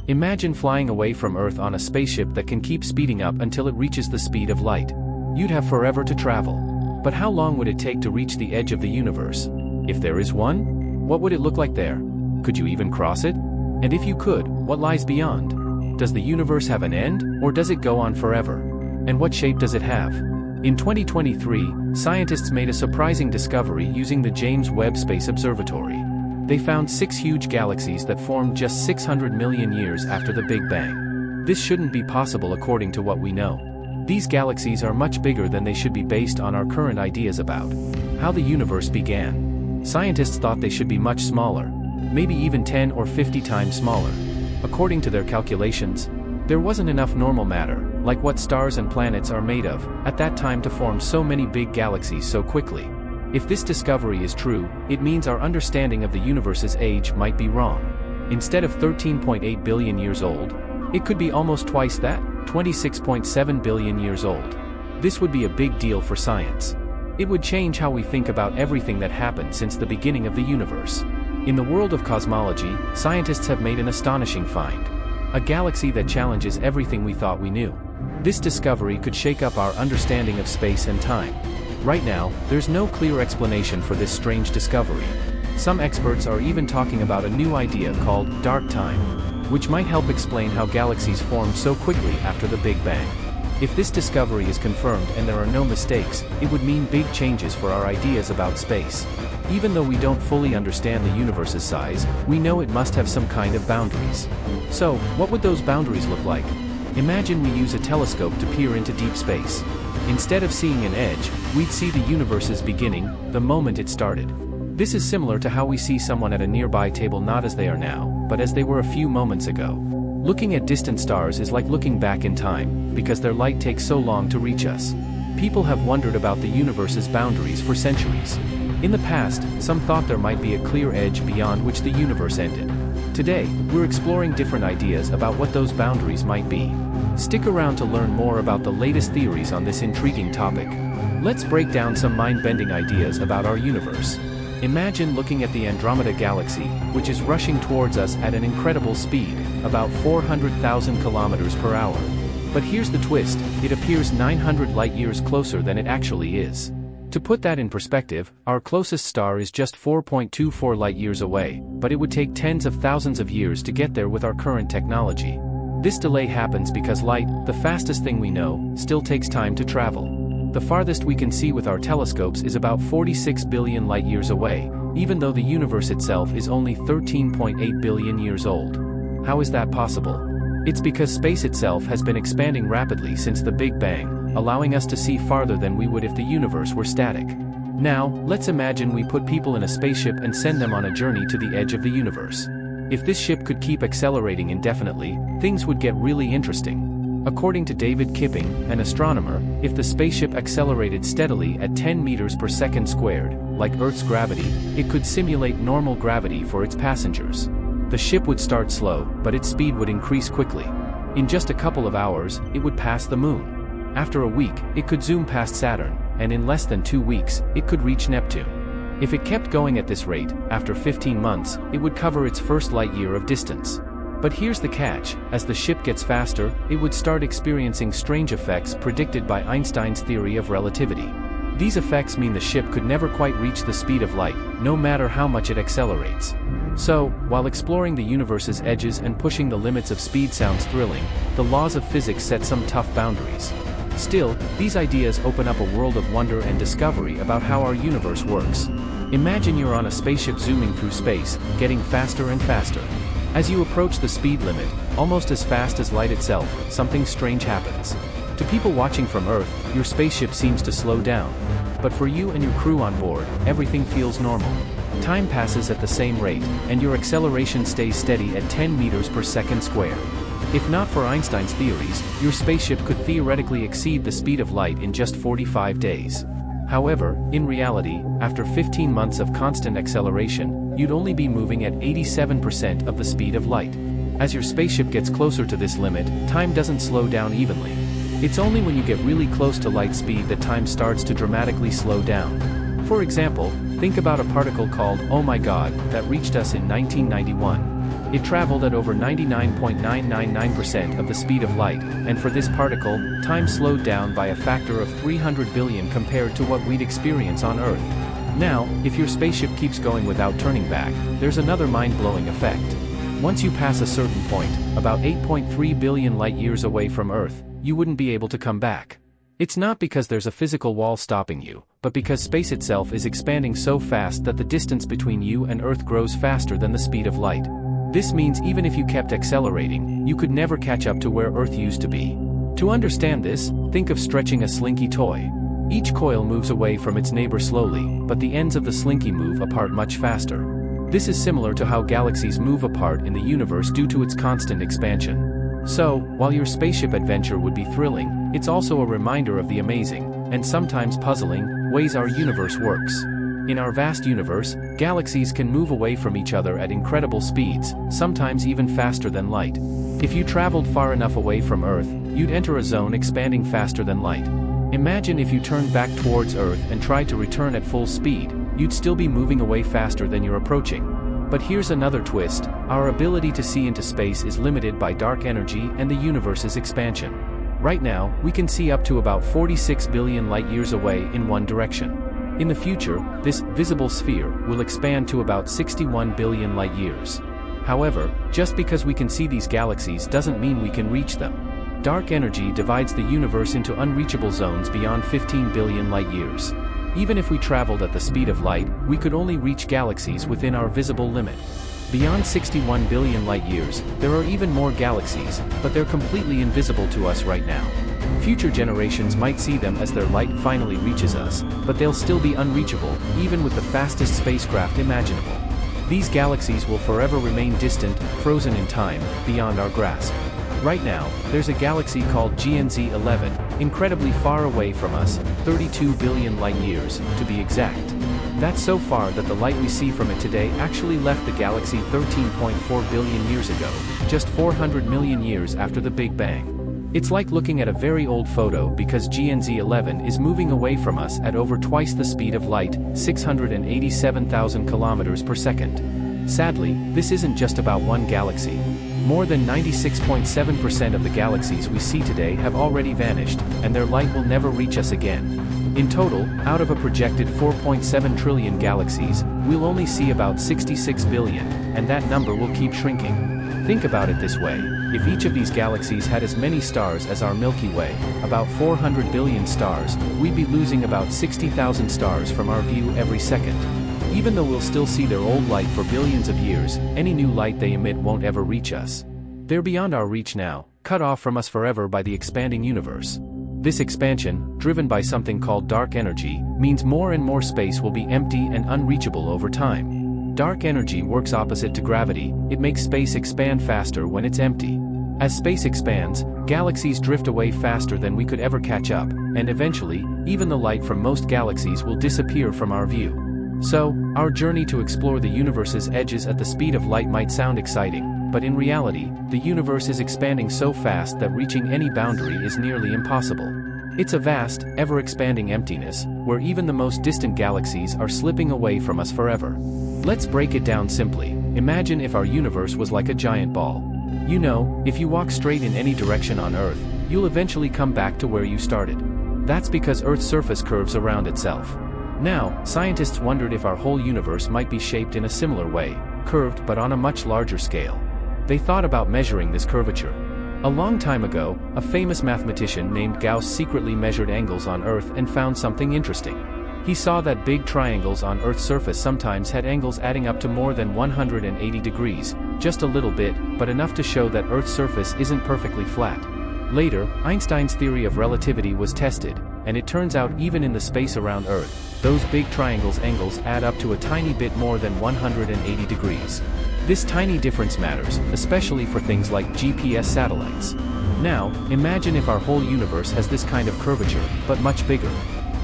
Imagine flying away from Earth on a spaceship that can keep speeding up until it reaches the speed of light. You'd have forever to travel. But how long would it take to reach the edge of the universe? If there is one, what would it look like there? Could you even cross it? And if you could, what lies beyond? Does the universe have an end, or does it go on forever? And what shape does it have? In 2023, scientists made a surprising discovery using the James Webb Space Observatory. They found 6 huge galaxies that formed just 600 million years after the Big Bang. This shouldn't be possible according to what we know. These galaxies are much bigger than they should be based on our current ideas about how the universe began. Scientists thought they should be much smaller, maybe even 10 or 50 times smaller. According to their calculations, there wasn't enough normal matter, like what stars and planets are made of, at that time to form so many big galaxies so quickly. If this discovery is true, it means our understanding of the universe's age might be wrong. Instead of 13.8 billion years old, it could be almost twice that, 26.7 billion years old. This would be a big deal for science. It would change how we think about everything that happened since the beginning of the universe. In the world of cosmology, scientists have made an astonishing find. A galaxy that challenges everything we thought we knew. This discovery could shake up our understanding of space and time. Right now, there's no clear explanation for this strange discovery. Some experts are even talking about a new idea called dark time, which might help explain how galaxies formed so quickly after the Big Bang. If this discovery is confirmed and there are no mistakes, it would mean big changes for our ideas about space. Even though we don't fully understand the universe's size, we know it must have some kind of boundaries. So, what would those boundaries look like? Imagine we use a telescope to peer into deep space. Instead of seeing an edge, we'd see the universe's beginning, the moment it started. This is similar to how we see someone at a nearby table not as they are now, but as they were a few moments ago. Looking at distant stars is like looking back in time, because their light takes so long to reach us. People have wondered about the universe's boundaries for centuries. In the past, some thought there might be a clear edge beyond which the universe ended. Today, we're exploring different ideas about what those boundaries might be. Stick around to learn more about the latest theories on this intriguing topic. Let's break down some mind-bending ideas about our universe. Imagine looking at the Andromeda Galaxy, which is rushing towards us at an incredible speed, about 400,000 kilometers per hour. But here's the twist, it appears 900 light-years closer than it actually is. To put that in perspective, our closest star is just 4.24 light-years away, but it would take tens of thousands of years to get there with our current technology. This delay happens because light, the fastest thing we know, still takes time to travel. The farthest we can see with our telescopes is about 46 billion light-years away, even though the universe itself is only 13.8 billion years old. How is that possible? It's because space itself has been expanding rapidly since the Big Bang, allowing us to see farther than we would if the universe were static. Now, let's imagine we put people in a spaceship and send them on a journey to the edge of the universe. If this ship could keep accelerating indefinitely, things would get really interesting. According to David Kipping, an astronomer, if the spaceship accelerated steadily at 10 meters per second squared, like Earth's gravity, it could simulate normal gravity for its passengers. The ship would start slow, but its speed would increase quickly. In just a couple of hours, it would pass the moon. After a week, it could zoom past Saturn, and in less than 2 weeks, it could reach Neptune. If it kept going at this rate, after 15 months, it would cover its first light year of distance. But here's the catch, as the ship gets faster, it would start experiencing strange effects predicted by Einstein's theory of relativity. These effects mean the ship could never quite reach the speed of light, no matter how much it accelerates. So, while exploring the universe's edges and pushing the limits of speed sounds thrilling, the laws of physics set some tough boundaries. Still, these ideas open up a world of wonder and discovery about how our universe works. Imagine you're on a spaceship zooming through space, getting faster and faster. As you approach the speed limit, almost as fast as light itself, something strange happens. To people watching from Earth, your spaceship seems to slow down. But for you and your crew on board, everything feels normal. Time passes at the same rate, and your acceleration stays steady at 10 meters per second squared. If not for Einstein's theories, your spaceship could theoretically exceed the speed of light in just 45 days. However, in reality, after 15 months of constant acceleration, you'd only be moving at 87% of the speed of light. As your spaceship gets closer to this limit, time doesn't slow down evenly. It's only when you get really close to light speed that time starts to dramatically slow down. For example, think about a particle called "Oh my God" that reached us in 1991. It traveled at over 99.999% of the speed of light, and for this particle, time slowed down by a factor of 300 billion compared to what we'd experience on Earth. Now, if your spaceship keeps going without turning back, there's another mind-blowing effect. Once you pass a certain point, about 8.3 billion light-years away from Earth, you wouldn't be able to come back. It's not because there's a physical wall stopping you, but because space itself is expanding so fast that the distance between you and Earth grows faster than the speed of light. This means even if you kept accelerating, you could never catch up to where Earth used to be. To understand this, think of stretching a slinky toy. Each coil moves away from its neighbor slowly, but the ends of the slinky move apart much faster. This is similar to how galaxies move apart in the universe due to its constant expansion. So, while your spaceship adventure would be thrilling, it's also a reminder of the amazing, and sometimes puzzling, ways our universe works. In our vast universe, galaxies can move away from each other at incredible speeds, sometimes even faster than light. If you traveled far enough away from Earth, you'd enter a zone expanding faster than light. Imagine if you turned back towards Earth and tried to return at full speed, you'd still be moving away faster than you're approaching. But here's another twist: our ability to see into space is limited by dark energy and the universe's expansion. Right now, we can see up to about 46 billion light-years away in one direction. In the future, this visible sphere will expand to about 61 billion light-years. However, just because we can see these galaxies doesn't mean we can reach them. Dark energy divides the universe into unreachable zones beyond 15 billion light-years. Even if we traveled at the speed of light, we could only reach galaxies within our visible limit. Beyond 61 billion light-years, there are even more galaxies, but they're completely invisible to us right now. Future generations might see them as their light finally reaches us, but they'll still be unreachable, even with the fastest spacecraft imaginable. These galaxies will forever remain distant, frozen in time, beyond our grasp. Right now, there's a galaxy called GNZ 11, incredibly far away from us, 32 billion light-years, to be exact. That's so far that the light we see from it today actually left the galaxy 13.4 billion years ago, just 400 million years after the Big Bang. It's like looking at a very old photo because GNZ 11 is moving away from us at over twice the speed of light, 687,000 kilometers per second. Sadly, this isn't just about one galaxy. More than 96.7% of the galaxies we see today have already vanished, and their light will never reach us again. In total, out of a projected 4.7 trillion galaxies, we'll only see about 66 billion, and that number will keep shrinking. Think about it this way: if each of these galaxies had as many stars as our Milky Way, about 400 billion stars, we'd be losing about 60,000 stars from our view every second. Even though we'll still see their old light for billions of years, any new light they emit won't ever reach us. They're beyond our reach now, cut off from us forever by the expanding universe. This expansion, driven by something called dark energy, means more and more space will be empty and unreachable over time. Dark energy works opposite to gravity; it makes space expand faster when it's empty. As space expands, galaxies drift away faster than we could ever catch up, and eventually, even the light from most galaxies will disappear from our view. So, our journey to explore the universe's edges at the speed of light might sound exciting, but in reality, the universe is expanding so fast that reaching any boundary is nearly impossible. It's a vast, ever-expanding emptiness, where even the most distant galaxies are slipping away from us forever. Let's break it down simply. Imagine if our universe was like a giant ball. You know, if you walk straight in any direction on Earth, you'll eventually come back to where you started. That's because Earth's surface curves around itself. Now, scientists wondered if our whole universe might be shaped in a similar way, curved but on a much larger scale. They thought about measuring this curvature. A long time ago, a famous mathematician named Gauss secretly measured angles on Earth and found something interesting. He saw that big triangles on Earth's surface sometimes had angles adding up to more than 180 degrees, just a little bit, but enough to show that Earth's surface isn't perfectly flat. Later, Einstein's theory of relativity was tested, and it turns out even in the space around Earth, those big triangles' angles add up to a tiny bit more than 180 degrees. This tiny difference matters, especially for things like GPS satellites. Now, imagine if our whole universe has this kind of curvature, but much bigger.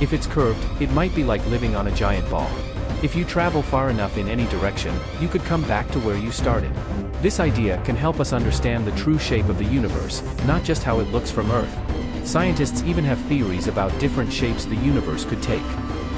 If it's curved, it might be like living on a giant ball. If you travel far enough in any direction, you could come back to where you started. This idea can help us understand the true shape of the universe, not just how it looks from Earth. Scientists even have theories about different shapes the universe could take.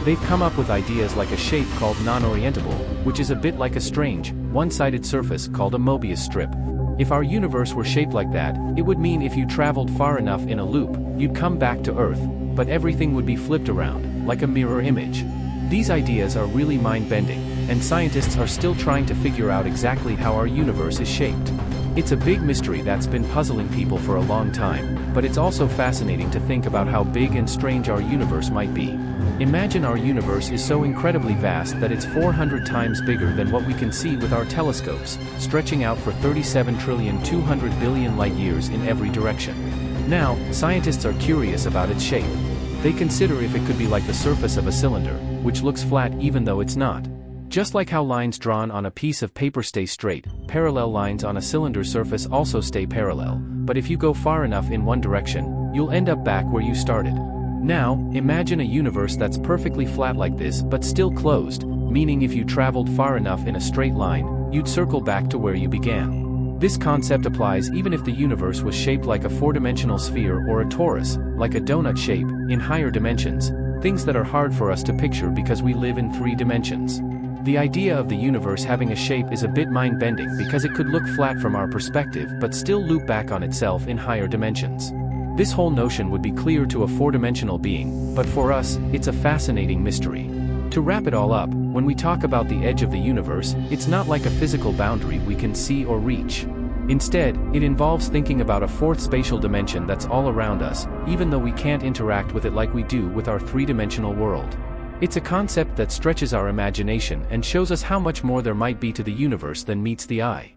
They've come up with ideas like a shape called non-orientable, which is a bit like a strange, one-sided surface called a Mobius strip. If our universe were shaped like that, it would mean if you traveled far enough in a loop, you'd come back to Earth, but everything would be flipped around, like a mirror image. These ideas are really mind-bending, and scientists are still trying to figure out exactly how our universe is shaped. It's a big mystery that's been puzzling people for a long time, but it's also fascinating to think about how big and strange our universe might be. Imagine our universe is so incredibly vast that it's 400 times bigger than what we can see with our telescopes, stretching out for 37,200 billion light-years in every direction. Now, scientists are curious about its shape. They consider if it could be like the surface of a cylinder, which looks flat even though it's not. Just like how lines drawn on a piece of paper stay straight, parallel lines on a cylinder surface also stay parallel, but if you go far enough in one direction, you'll end up back where you started. Now, imagine a universe that's perfectly flat like this but still closed, meaning if you traveled far enough in a straight line, you'd circle back to where you began. This concept applies even if the universe was shaped like a four-dimensional sphere or a torus, like a donut shape, in higher dimensions, things that are hard for us to picture because we live in 3 dimensions. The idea of the universe having a shape is a bit mind-bending because it could look flat from our perspective but still loop back on itself in higher dimensions. This whole notion would be clear to a 4-dimensional being, but for us, it's a fascinating mystery. To wrap it all up, when we talk about the edge of the universe, it's not like a physical boundary we can see or reach. Instead, it involves thinking about a 4th spatial dimension that's all around us, even though we can't interact with it like we do with our 3-dimensional world. It's a concept that stretches our imagination and shows us how much more there might be to the universe than meets the eye.